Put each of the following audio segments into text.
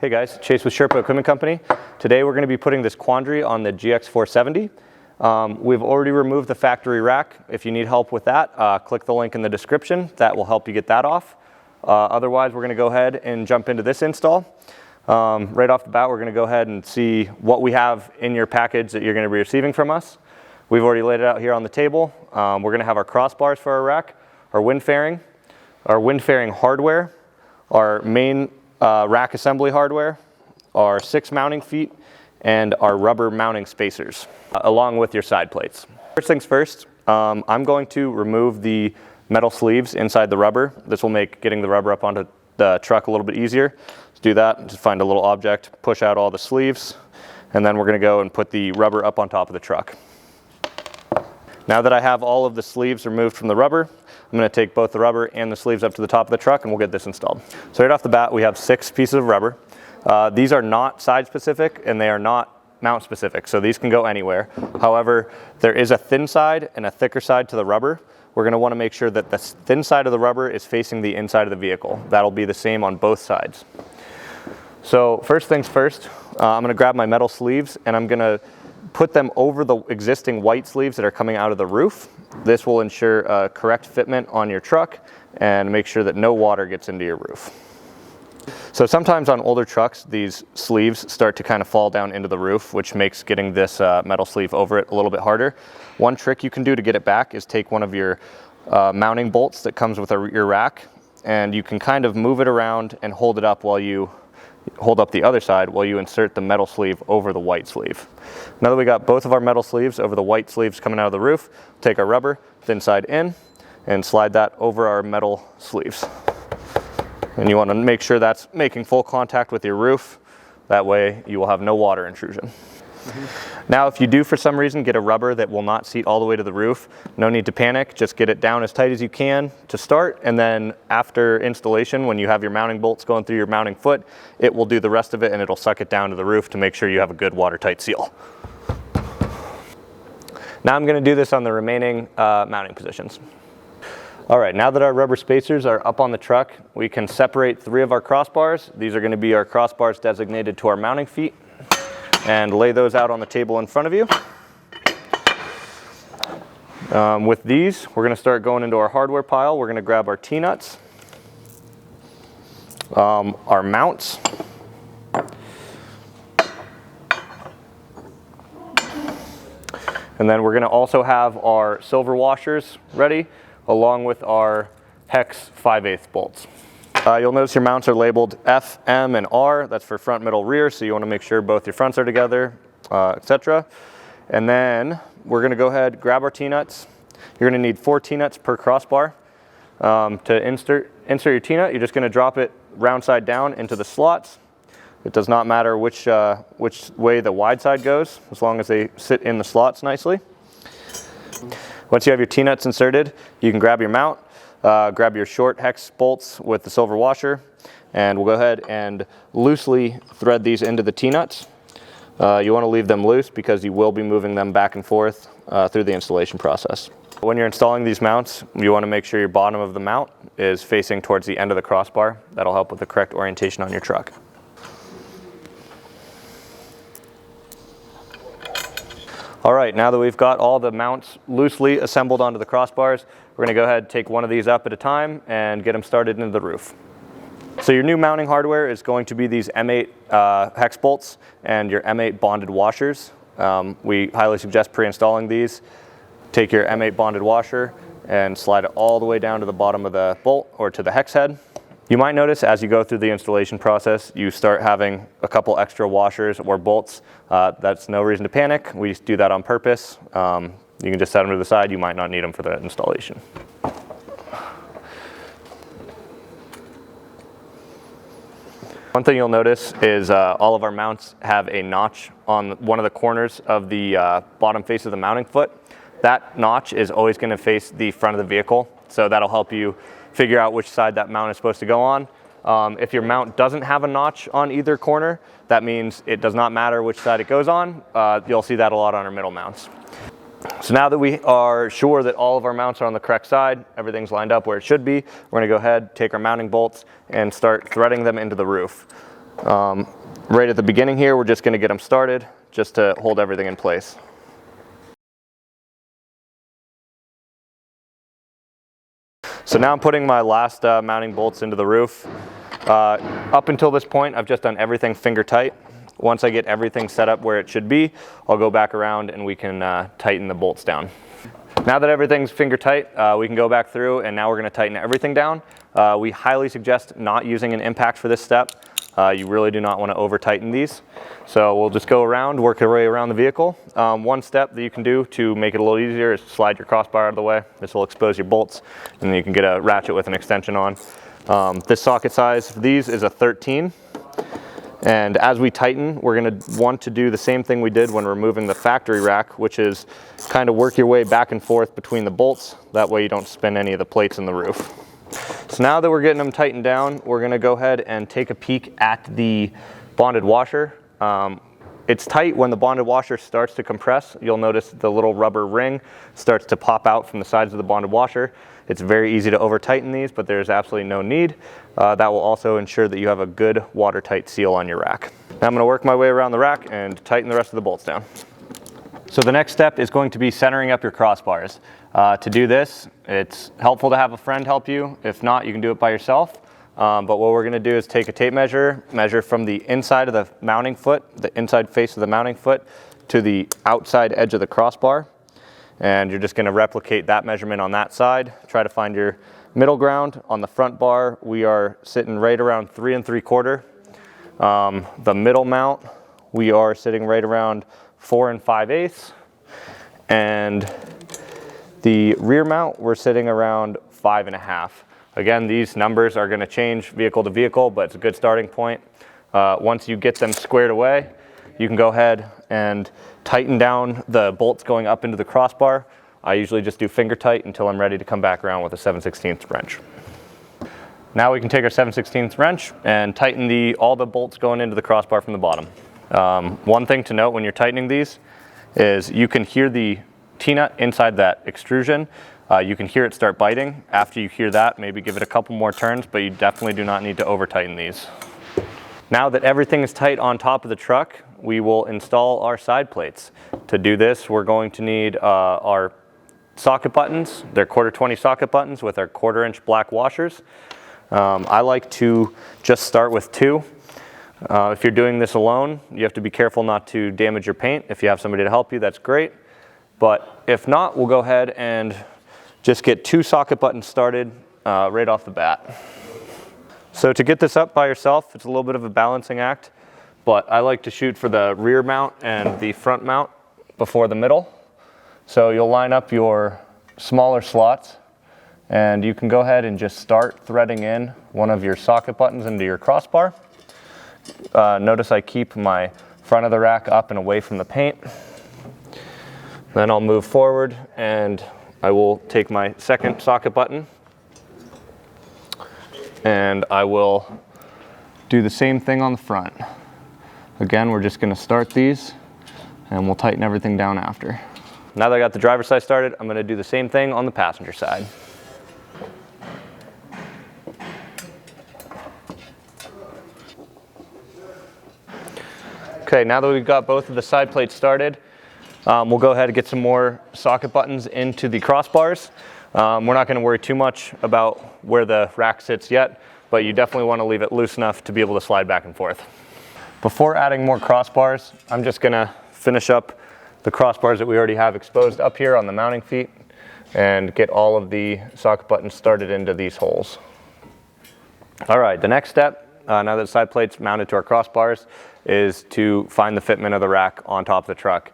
Hey guys, Chase with Sherpa Equipment Company. Today we're going to be putting this Quandary on the GX470. We've already removed the factory rack. If you need help with that, click the link in the description. That will help you get that off. Otherwise, we're going to go ahead and jump into this install. Right off the bat, we're going to go ahead and see what we have in your package that you're going to be receiving from us. We've already laid it out here on the table. We're going to have our crossbars for our rack, our wind fairing hardware, our main rack assembly hardware, our 6 mounting feet, and our rubber mounting spacers, along with your side plates. First things first, I'm going to remove the metal sleeves inside the rubber. This will make getting the rubber up onto the truck a little bit easier. Let's do that. Just find a little object, push out all the sleeves, and then we're going to go and put the rubber up on top of the truck. Now that I have all of the sleeves removed from the rubber, I'm going to take both the rubber and the sleeves up to the top of the truck and we'll get this installed. So right off the bat, we have 6 pieces of rubber. These are not side specific and they are not mount specific, so these can go anywhere. However, there is a thin side and a thicker side to the rubber. We're going to want to make sure that the thin side of the rubber is facing the inside of the vehicle. That'll be the same on both sides. So first things first, I'm going to grab my metal sleeves and I'm going to put them over the existing white sleeves that are coming out of the roof. This will ensure a correct fitment on your truck and make sure that no water gets into your roof. So sometimes on older trucks, these sleeves start to kind of fall down into the roof, which makes getting this metal sleeve over it a little bit harder. One trick you can do to get it back is take one of your mounting bolts that comes with your rack, and you can kind of move it around and hold it up while you hold up the other side while you insert the metal sleeve over the white sleeve. Now that we got both of our metal sleeves over the white sleeves coming out of the roof, take our rubber, thin side in, and slide that over our metal sleeves. And you want to make sure that's making full contact with your roof. That way you will have no water intrusion. Now if you do for some reason get a rubber that will not seat all the way to the roof, no need to panic. Just get it down as tight as you can to start, and then after installation, when you have your mounting bolts going through your mounting foot, it will do the rest of it and it'll suck it down to the roof to make sure you have a good watertight seal. Now I'm going to do this on the remaining mounting positions. Alright, now that our rubber spacers are up on the truck, we can separate 3 of our crossbars. These are going to be our crossbars designated to our mounting feet, and lay those out on the table in front of you. With these, we're going to start going into our hardware pile. We're going to grab our T-nuts, our mounts, and then we're going to also have our silver washers ready, along with our hex 5/8 bolts. You'll notice your mounts are labeled F, M, and R. That's for front, middle, rear, so you want to make sure both your fronts are together, etc. And then we're going to go ahead, grab our T-nuts. You're going to need 4 T-nuts per crossbar. To insert your T-nut, you're just going to drop it round side down into the slots. It does not matter which way the wide side goes, as long as they sit in the slots nicely. Once you have your T-nuts inserted, you can grab your mount. Grab your short hex bolts with the silver washer, and we'll go ahead and loosely thread these into the T-nuts. You want to leave them loose because you will be moving them back and forth through the installation process. When you're installing these mounts, you want to make sure your bottom of the mount is facing towards the end of the crossbar. That'll help with the correct orientation on your truck. Alright, now that we've got all the mounts loosely assembled onto the crossbars, we're going to go ahead and take one of these up at a time and get them started into the roof. So your new mounting hardware is going to be these M8 hex bolts and your M8 bonded washers. We highly suggest pre-installing these. Take your M8 bonded washer and slide it all the way down to the bottom of the bolt or to the hex head. You might notice as you go through the installation process, you start having a couple extra washers or bolts. That's no reason to panic. We just do that on purpose. You can just set them to the side. You might not need them for the installation. One thing you'll notice is all of our mounts have a notch on one of the corners of the bottom face of the mounting foot. That notch is always going to face the front of the vehicle, so that'll help you figure out which side that mount is supposed to go on. If your mount doesn't have a notch on either corner, that means it does not matter which side it goes on. You'll see that a lot on our middle mounts. So now that we are sure that all of our mounts are on the correct side, everything's lined up where it should be, we're going to go ahead, take our mounting bolts, and start threading them into the roof. Right at the beginning here, we're just going to get them started just to hold everything in place. So now I'm putting my last mounting bolts into the roof. Up until this point, I've just done everything finger tight. Once I get everything set up where it should be, I'll go back around and we can tighten the bolts down. Now that everything's finger tight, we can go back through, and now we're going to tighten everything down. We highly suggest not using an impact for this step. You really do not want to over tighten these. So we'll just go around, work our way around the vehicle. One step that you can do to make it a little easier is slide your crossbar out of the way. This will expose your bolts, and then you can get a ratchet with an extension on. This socket size for these is a 13. And as we tighten, we're going to want to do the same thing we did when removing the factory rack, which is kind of work your way back and forth between the bolts. That way you don't spin any of the plates in the roof. So now that we're getting them tightened down, we're going to go ahead and take a peek at the bonded washer. It's tight when the bonded washer starts to compress. You'll notice the little rubber ring starts to pop out from the sides of the bonded washer. It's very easy to over tighten these, but there's absolutely no need. That will also ensure that you have a good watertight seal on your rack. Now I'm going to work my way around the rack and tighten the rest of the bolts down. So the next step is going to be centering up your crossbars. To do this, it's helpful to have a friend help you. If not, you can do it by yourself. But what we're going to do is take a tape measure from the inside of the mounting foot, the inside face of the mounting foot, to the outside edge of the crossbar. And you're just going to replicate that measurement on that side. Try to find your middle ground. On the front bar, we are sitting right around 3 3/4. The middle mount, we are sitting right around 4 5/8. And the rear mount, we're sitting around 5 1/2. Again, these numbers are going to change vehicle to vehicle, but it's a good starting point. Once you get them squared away, you can go ahead and tighten down the bolts going up into the crossbar. I usually just do finger tight until I'm ready to come back around with a 7/16 wrench. Now we can take our 7/16 wrench and tighten all the bolts going into the crossbar from the bottom. One thing to note when you're tightening these is you can hear the T-nut inside that extrusion. You can hear it start biting. After you hear that, maybe give it a couple more turns, but you definitely do not need to over tighten these. Now that everything is tight on top of the truck, we will install our side plates. To do this, we're going to need our socket buttons. They're 1/4-20 socket buttons with our 1/4-inch black washers. I like to just start with 2. If you're doing this alone, you have to be careful not to damage your paint. If you have somebody to help you, that's great. But if not, we'll go ahead and just get 2 socket buttons started right off the bat. So to get this up by yourself, it's a little bit of a balancing act, but I like to shoot for the rear mount and the front mount before the middle. So you'll line up your smaller slots, and you can go ahead and just start threading in one of your socket buttons into your crossbar. Notice I keep my front of the rack up and away from the paint. Then I'll move forward and I will take my second socket button and I will do the same thing on the front. Again, we're just going to start these and we'll tighten everything down after. Now that I got the driver's side started, I'm going to do the same thing on the passenger side. Okay, now that we've got both of the side plates started, we'll go ahead and get some more socket buttons into the crossbars. We're not going to worry too much about where the rack sits yet, but you definitely want to leave it loose enough to be able to slide back and forth. Before adding more crossbars, I'm just going to finish up the crossbars that we already have exposed up here on the mounting feet and get all of the socket buttons started into these holes. All right, the next step, now that the side plate's mounted to our crossbars, is to find the fitment of the rack on top of the truck.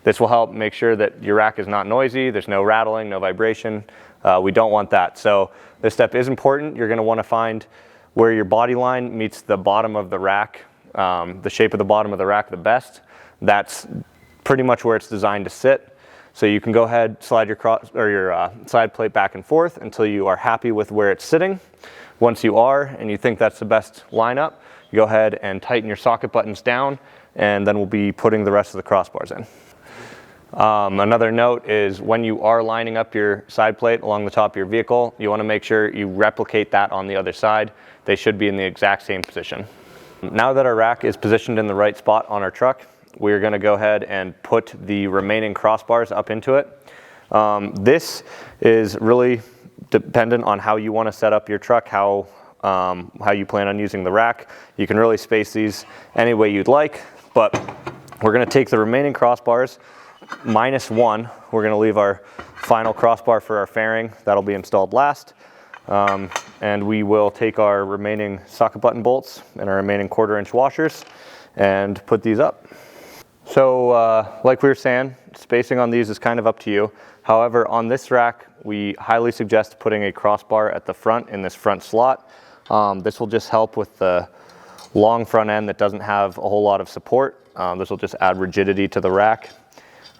This will help make sure that your rack is not noisy, there's no rattling, no vibration. We don't want that. So this step is important. You're going to want to find where your body line meets the bottom of the rack, the shape of the bottom of the rack the best. That's pretty much where it's designed to sit. So you can go ahead, slide your side plate back and forth until you are happy with where it's sitting. Once you are and you think that's the best lineup, you go ahead and tighten your socket buttons down, and then we'll be putting the rest of the crossbars in. Another note is when you are lining up your side plate along the top of your vehicle, you want to make sure you replicate that on the other side. They should be in the exact same position. Now that our rack is positioned in the right spot on our truck, we're going to go ahead and put the remaining crossbars up into it. This is really dependent on how you want to set up your truck, how you plan on using the rack. You can really space these any way you'd like, but we're going to take the remaining crossbars -1. We're going to leave our final crossbar for our fairing. That'll be installed last. And we will take our remaining socket button bolts and our remaining 1/4 inch washers and put these up. So like we were saying, spacing on these is kind of up to you. However, on this rack, we highly suggest putting a crossbar at the front in this front slot. This will just help with the long front end that doesn't have a whole lot of support. This will just add rigidity to the rack.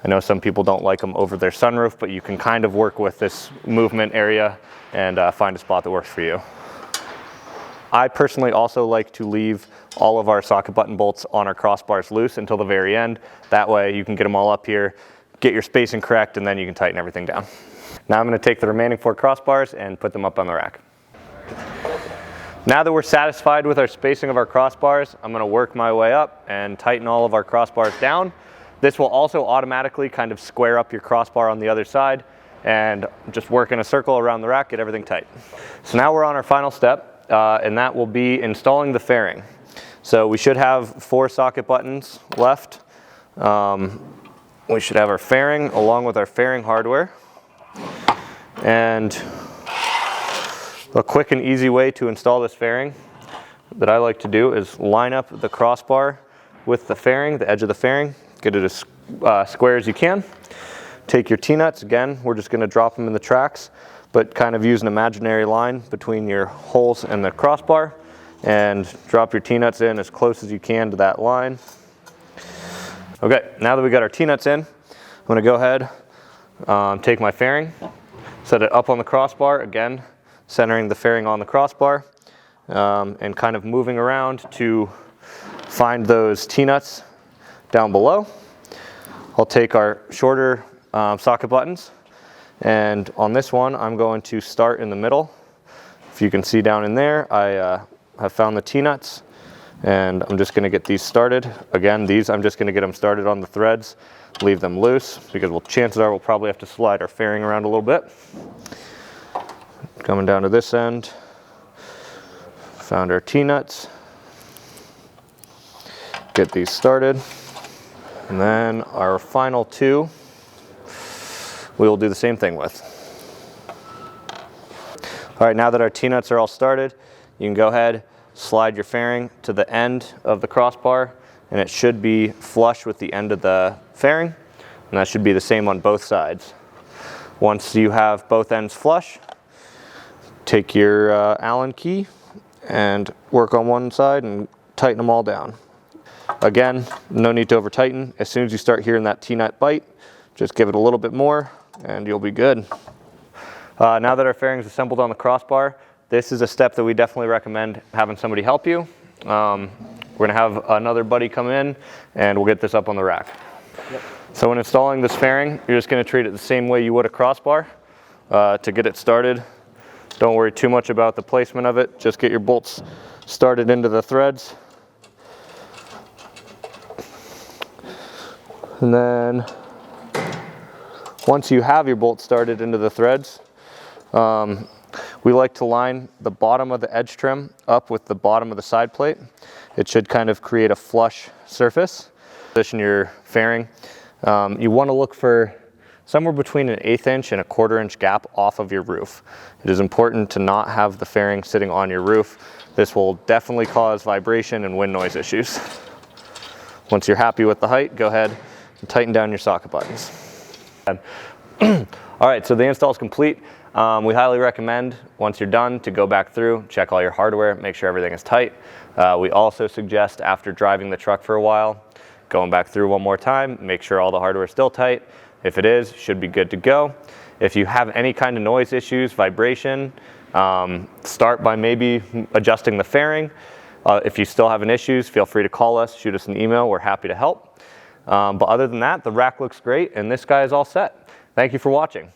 I know some people don't like them over their sunroof, but you can kind of work with this movement area and find a spot that works for you. I personally also like to leave all of our socket button bolts on our crossbars loose until the very end. That way you can get them all up here, get your spacing correct, and then you can tighten everything down. Now I'm going to take the remaining 4 crossbars and put them up on the rack. Now that we're satisfied with our spacing of our crossbars, I'm going to work my way up and tighten all of our crossbars down. This will also automatically kind of square up your crossbar on the other side and just work in a circle around the rack, get everything tight. So now we're on our final step, and that will be installing the fairing. So we should have 4 socket buttons left. We should have our fairing along with our fairing hardware. And a quick and easy way to install this fairing that I like to do is line up the crossbar with the fairing, the edge of the fairing. Get it as square as you can. Take your T-nuts, again, we're just going to drop them in the tracks, but kind of use an imaginary line between your holes and the crossbar, and drop your T-nuts in as close as you can to that line. Okay, now that we got our T-nuts in, I'm going to go ahead, take my fairing, set it up on the crossbar, again, centering the fairing on the crossbar, and kind of moving around to find those T-nuts down below. I'll take our shorter socket buttons, and on this one I'm going to start in the middle. If you can see down in there, I have found the T-nuts, and I'm just going to get these started. Again, these I'm just going to get them started on the threads, leave them loose, because chances are we'll probably have to slide our fairing around a little bit. Coming down to this end, found our T-nuts, get these started. And then our final 2, we will do the same thing with. All right, now that our T-nuts are all started, you can go ahead, slide your fairing to the end of the crossbar, and it should be flush with the end of the fairing, and that should be the same on both sides. Once you have both ends flush, take your Allen key and work on one side and tighten them all down. Again, no need to over tighten. As soon as you start hearing that T-nut bite, just give it a little bit more and you'll be good. Now that our fairing is assembled on the crossbar, this is a step that we definitely recommend having somebody help you. We're gonna have another buddy come in and we'll get this up on the rack. Yep. So when installing this fairing, you're just gonna treat it the same way you would a crossbar to get it started. Don't worry too much about the placement of it. Just get your bolts started into the threads. And then once you have your bolts started into the threads, we like to line the bottom of the edge trim up with the bottom of the side plate. It should kind of create a flush surface. Position your fairing. You want to look for somewhere between an 1/8 inch and a 1/4 inch gap off of your roof. It is important to not have the fairing sitting on your roof. This will definitely cause vibration and wind noise issues. Once you're happy with the height, go ahead and tighten down your socket buttons. All right, so the install is complete. We highly recommend, once you're done, to go back through, check all your hardware, make sure everything is tight. We also suggest, after driving the truck for a while, going back through one more time, make sure all the hardware is still tight. If it is, should be good to go. If you have any kind of noise issues, vibration, start by maybe adjusting the fairing. If you still have any issues, feel free to call us, shoot us an email, we're happy to help. But other than that, the rack looks great and this guy is all set. Thank you for watching.